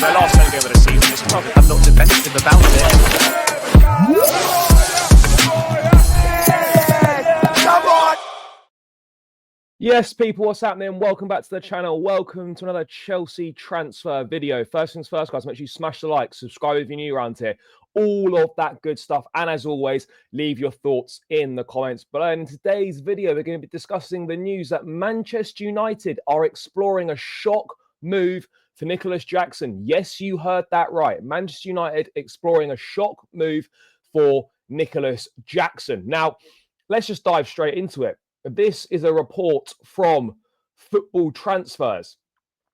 their last home game of the season as well. I'm not defensive about it. Yes, people, what's happening? Welcome back to the channel. Welcome to another Chelsea transfer video. First things first, guys, make sure you smash the like, subscribe if you're new around here, all of that good stuff. And as always, leave your thoughts in the comments. But in today's video, we're going to be discussing the news that Manchester United are exploring a shock move for Nicolas Jackson. Yes, you heard that right. Manchester United exploring a shock move for Nicolas Jackson. Now, let's just dive straight into it. This is a report from Football Transfers,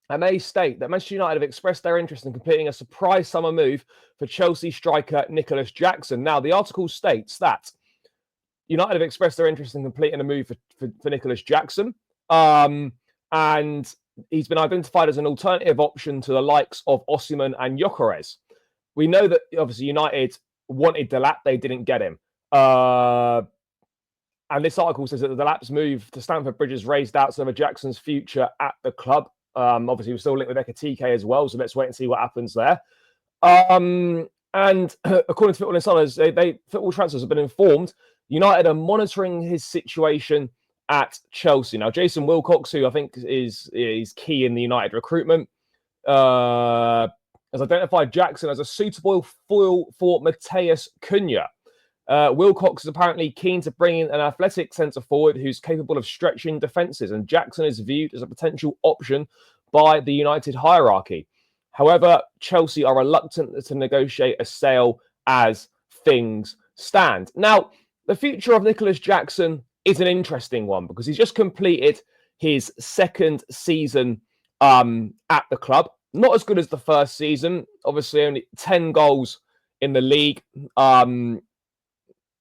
and they state that Manchester United have expressed their interest in completing a surprise summer move for Chelsea striker Nicolas Jackson. Now, the article states that United have expressed their interest in completing a move for Nicolas Jackson, and he's been identified as an alternative option to the likes of Osimhen and Gyökeres. We know that, obviously, United wanted Delap, they didn't get him. And this article says that the Delap's move to Stamford Bridge has raised doubts over Jackson's future at the club. Obviously, we're still linked with Ekitike as well, so let's wait and see what happens there. And according to Football Insiders, Football Transfers have been informed United are monitoring his situation at Chelsea. Now, Jason Wilcox, who I think is key in the United recruitment, has identified Jackson as a suitable foil for Matheus Cunha. Wilcox is apparently keen to bring in an athletic centre-forward who's capable of stretching defences, and Jackson is viewed as a potential option by the United hierarchy. However, Chelsea are reluctant to negotiate a sale as things stand. Now, the future of Nicolas Jackson is an interesting one because he's just completed his second season at the club. Not as good as the first season. Obviously, only 10 goals in the league.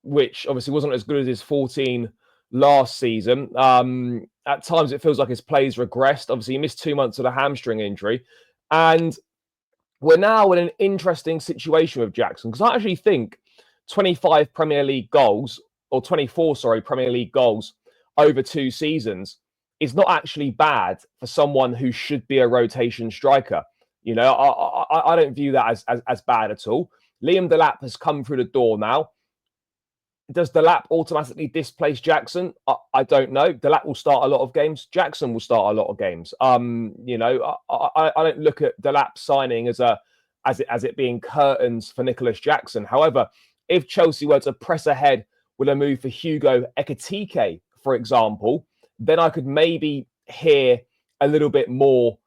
Which obviously wasn't as good as his 14 last season. At times, it feels like his play's regressed. Obviously, he missed 2 months with a hamstring injury. And we're now in an interesting situation with Jackson, because I actually think 25 Premier League goals, or 24, Premier League goals over 2 seasons is not actually bad for someone who should be a rotation striker. You know, I don't view that as bad at all. Liam Delap has come through the door now. Does Delap automatically displace Jackson? I don't know. Delap will start a lot of games. Jackson will start a lot of games. You know, I don't look at Delap signing as it being curtains for Nicolas Jackson. However, if Chelsea were to press ahead with a move for Hugo Ekitike, for example, then I could maybe hear a little bit more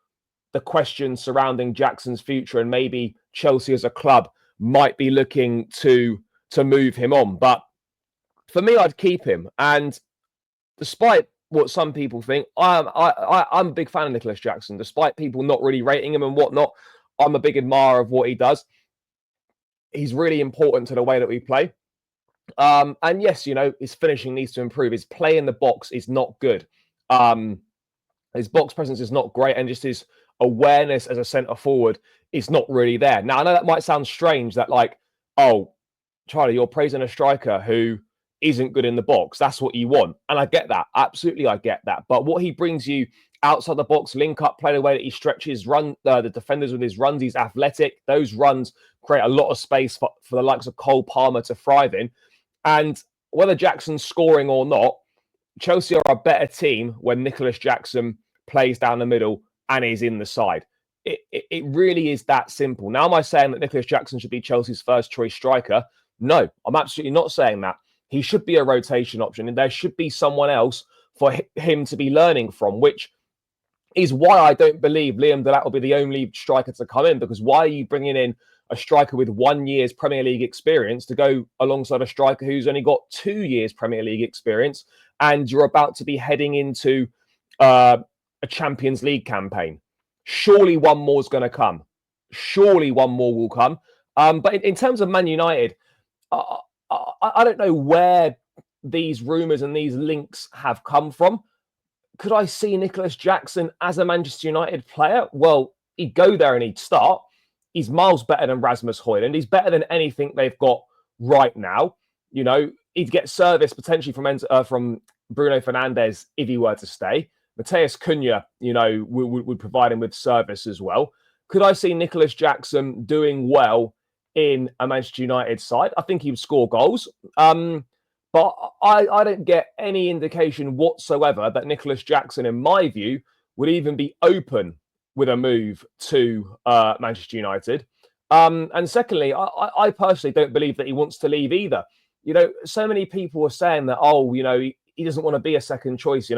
the questions surrounding Jackson's future, and maybe Chelsea as a club might be looking to move him on. But for me, I'd keep him. And despite what some people think, I'm a big fan of Nicolas Jackson. Despite people not really rating him and whatnot, I'm a big admirer of what he does. He's really important to the way that we play. And yes, you know, his finishing needs to improve. His play in the box is not good. His box presence is not great. And just his awareness as a centre forward is not really there. Now, I know that might sound strange that, like, oh, Charlie, you're praising a striker who isn't good in the box. That's what you want. And I get that. Absolutely, I get that. But what he brings you outside the box, link up, play the way that he stretches, run the defenders with his runs. He's athletic. Those runs create a lot of space for the likes of Cole Palmer to thrive in. And whether Jackson's scoring or not, Chelsea are a better team when Nicolas Jackson plays down the middle and is in the side. It really is that simple. Now, am I saying that Nicolas Jackson should be Chelsea's first choice striker? No, I'm absolutely not saying that. He should be a rotation option, and there should be someone else for him to be learning from, which is why I don't believe Liam Delap will be the only striker to come in, because why are you bringing in a striker with 1 year's Premier League experience to go alongside a striker who's only got 2 years Premier League experience, and you're about to be heading into a Champions League campaign? Surely one more is going to come. Surely one more will come. But in terms of Man United, I don't know where these rumours and these links have come from. Could I see Nicolas Jackson as a Manchester United player? Well, he'd go there and he'd start. He's miles better than Rasmus Højlund. He's better than anything they've got right now. You know, he'd get service potentially from Bruno Fernandes if he were to stay. Matheus Cunha, you know, would provide him with service as well. Could I see Nicolas Jackson doing well in a Manchester United side? I think he would score goals. But I don't get any indication whatsoever that Nicolas Jackson, in my view, would even be open with a move to Manchester United. And secondly, I personally don't believe that he wants to leave either. So many people are saying that, he doesn't want to be a second choice.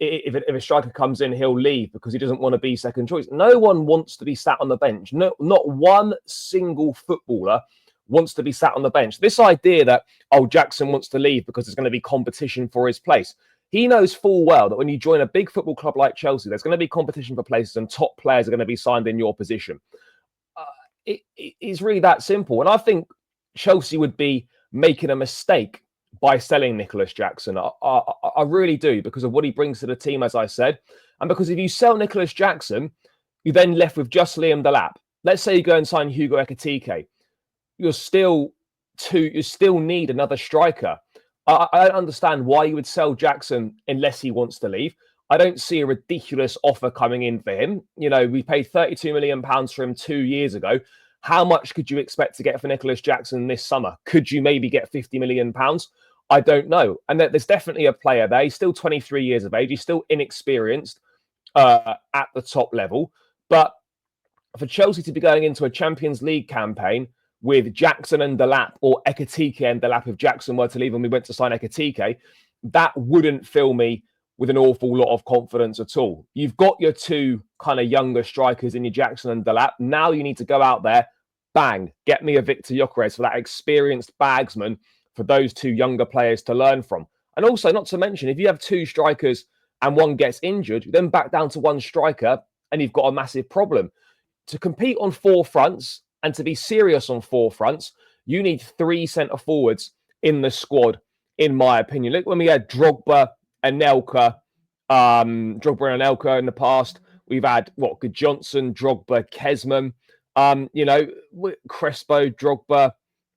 If a striker comes in, he'll leave because he doesn't want to be second choice. No one wants to be sat on the bench. No, not one single footballer wants to be sat on the bench. This idea that, Jackson wants to leave because there's going to be competition for his place. He knows full well that when you join a big football club like Chelsea, there's going to be competition for places and top players are going to be signed in your position. It's really that simple. And I think Chelsea would be making a mistake by selling Nicolas Jackson. I really do, because of what he brings to the team, as I said. And because if you sell Nicolas Jackson, you're then left with just Liam Delap. Let's say you go and sign Hugo Ekitike. You still need another striker. I don't understand why you would sell Jackson unless he wants to leave. I don't see a ridiculous offer coming in for him. We paid £32 million for him 2 years ago. How much could you expect to get for Nicolas Jackson this summer? Could you maybe get £50 million? I don't know. And there's definitely a player there. He's still 23 years of age. He's still inexperienced at the top level. But for Chelsea to be going into a Champions League campaign with Jackson and Delap, or Ekitike and Delap, if Jackson were to leave and we went to sign Ekitike, that wouldn't fill me with an awful lot of confidence at all. You've got your two kind of younger strikers in your Jackson and Delap. Now you need to go out there, bang, get me a Victor Gyökeres for that experienced bagsman, for those two younger players to learn from. And also, not to mention, if you have two strikers and one gets injured, then back down to one striker and you've got a massive problem. To compete on four fronts and to be serious on four fronts, you need three centre forwards in the squad, in my opinion. Look, when we had Drogba and Anelka in the past, we've had Johnson, Drogba, Kesman, Crespo, Drogba,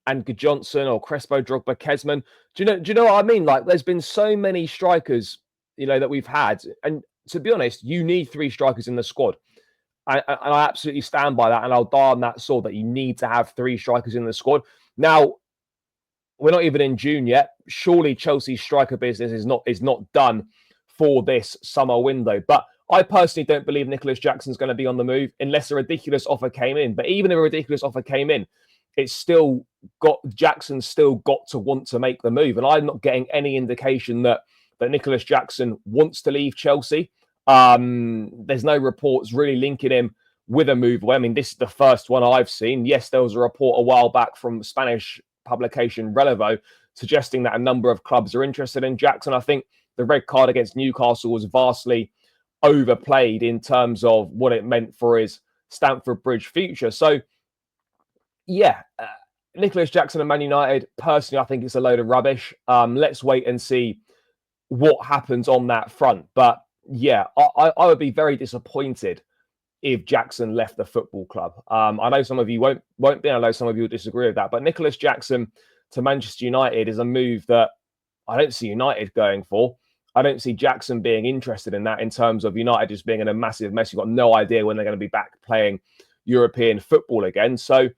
and Johnson, or Crespo, Drogba, Kesman. Do you know what I mean? Like, there's been so many strikers, that we've had, and to be honest, you need three strikers in the squad. And I absolutely stand by that, and I'll die on that sword that you need to have three strikers in the squad. Now, we're not even in June yet. Surely Chelsea's striker business is not done for this summer window. But I personally don't believe Nicolas Jackson's going to be on the move unless a ridiculous offer came in. But even if a ridiculous offer came in, Jackson's still got to want to make the move. And I'm not getting any indication that Nicolas Jackson wants to leave Chelsea. There's no reports really linking him with a move away. I mean, this is the first one I've seen. Yes, there was a report a while back from Spanish publication Relevo suggesting that a number of clubs are interested in Jackson. I think the red card against Newcastle was vastly overplayed in terms of what it meant for his Stamford Bridge future. So, yeah, Nicolas Jackson and Man United, personally, I think it's a load of rubbish. Let's wait and see what happens on that front. But yeah, I would be very disappointed if Jackson left the football club. I know some of you won't be. I know some of you will disagree with that. But Nicolas Jackson to Manchester United is a move that I don't see United going for. I don't see Jackson being interested in that, in terms of United just being in a massive mess. You've got no idea when they're going to be back playing European football again. So,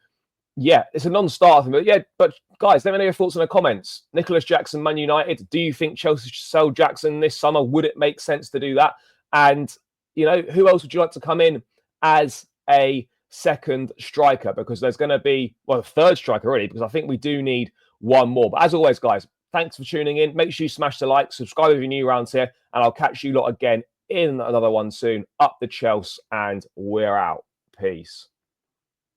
yeah, it's a non-starter. But yeah, but guys, let me know your thoughts in the comments. Nicolas Jackson, Man United. Do you think Chelsea should sell Jackson this summer? Would it make sense to do that? And, who else would you like to come in as a second striker? Because there's going to be, a third striker really, because I think we do need one more. But as always, guys, thanks for tuning in. Make sure you smash the like, subscribe if you're new around here, and I'll catch you lot again in another one soon. Up the Chelsea, and we're out. Peace.